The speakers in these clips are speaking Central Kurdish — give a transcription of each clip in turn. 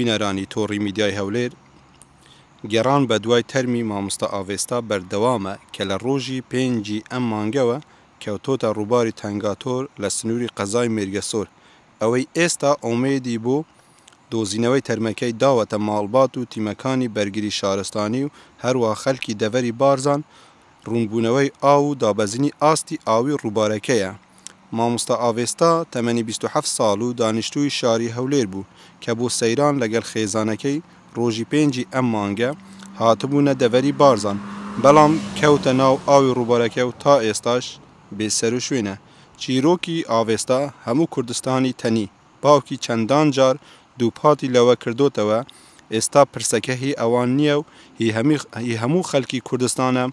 بینەرانی تۆڕی میدیای هەولێر گەڕان بە دوای تەرمی مامۆستا ئاڤێستا بەردەوامە کە لە ڕۆژی 5 ئەم مانگەوە کەوتۆتە ڕووباری تەنگاتۆر لە سنووری قەزای مێرگەسۆر. ئەوەی ئێستا ئومێدی بۆ دۆزینەوەی تەرمەکەی داوەتە ماڵبات و تیمەکانی بەرگری شارستانی و هەروە خەڵکی دەڤەری بارزان ڕوونبوونەوەی ئاو و دابەزینی ئاستی ئاوی ڕووبارەکەیە. مامۆستا ئاڤێستا تەمەنی 27 ساڵ و دانیشتووی شاری هەولێر بوو کە بۆ سەیران لەگەڵ خێزانەکەی ڕۆژی 5 ئەم مانگە هاتبوونە دەڤەری بارزان، بەڵام کەوتە ناو ئاوی ڕووبارەکە و تا ئێستاش بێسەر و شوێنە. چیرۆکی ئاڤێستا هەموو کوردستانی تەنی باوکی چەندان جار دووپاتی لەوە کردوتەوە. ئێستا پرسەکە هی ئەوان نییە و هی هەموو خەڵکی کوردستانە،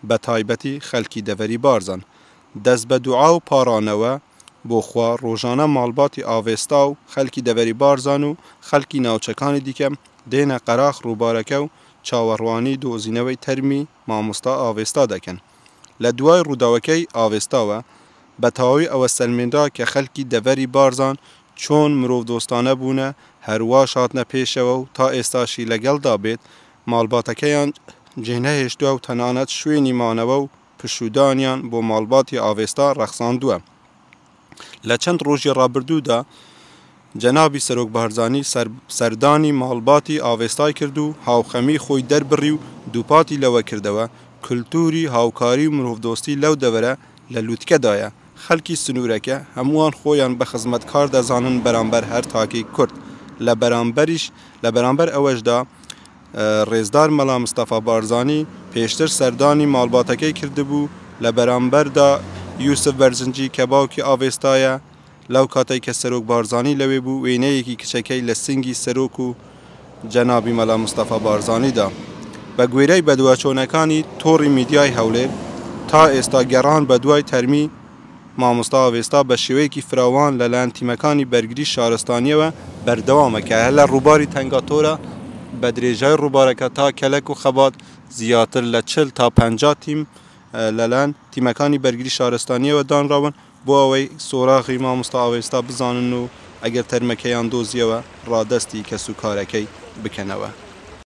بە تایبەتی خەڵکی دەڤەری بارزان. دەست بە دوعا و پارانەوە بۆ خوا ڕۆژانە ماڵباتی ئاڤێستا و خەڵکی دەڤەری بارزان و خەڵکی ناوچەکانی دیکە دێنە قەراخ ڕووبارەکە و چاوەڕوانی دۆزینەوەی تەرمی مامۆستا ئاڤێستا دەکەن. لە دوای ڕووداوەکەی ئاڤێستاوە بە تەواوی ئەوە سەلمێنرا کە خەڵکی دەڤەری بارزان چۆن مرۆڤ دۆستانە بوونە، هەروەش هاتنە پێشەوە و تا ئێستاشی لەگەڵدا بێت ماڵباتەکەیان جێنەهێشتووە و تەنانەت شوێنی مانەوە و پشودانیان بۆ ماڵباتی ئاڤێستا ڕەخساندووە. لە چەند ڕۆژی ڕابردوودا جەنابی سەرۆک بەهەرزانی سەردانی ماڵباتی ئاڤێستای کرد و هاوخەمی خۆی دەربڕی و دووپاتی لەوە کردەوە. کلتوری هاوکاری و مرۆڤدۆستی لەو دەڤەرە لە لووتکەدایە. خەڵکی سنوورەکە هەمووان خۆیان بە خزمەتکار دەزانن بەرامبەر هەر تاکەی کورد. لە بەرامبەر ئەوەشدا ڕێزدار مەلا مستەفا بارزانی پێشتر سەردانی ماڵباتەکەی کردبوو. لە بەرامبەردا یوسف بەرزنجی کە باوکی ئاڤێستایە لەو کاتێک کە سەرۆک بارزانی لەوێ بوو وێنەیەکی کچەکەی لە سنگی سەرۆک و جەنابی مەلا مستەفا بارزانیدا. بە گوێرەی بەدوواچۆنەکانی تۆڕی میدیای هەولێر تا ئێستا گەڕان بە دوای تەرمی مامۆستا ئاڤێستا بە شێوەیەکی فراوان لەلایەن تیمەکانی بەرگری شارستانیەوە بەردەوامە کە هەر لە ڕووباری تەنگاتۆرە بە درێژای ڕووبارەکە تا کەلک و خەبات زیاتر لە 40 تا 50 تیم لەلایەن تیمەکانی بەرگری شارستانیەوە دانراون بۆ ئەوەی سۆراغی مامۆستا ئاڤێستا بزانن و ئەگەر تەرمەکەیان دۆزیەوە ڕادەستی کەسوکارەکەی بکەنەوە.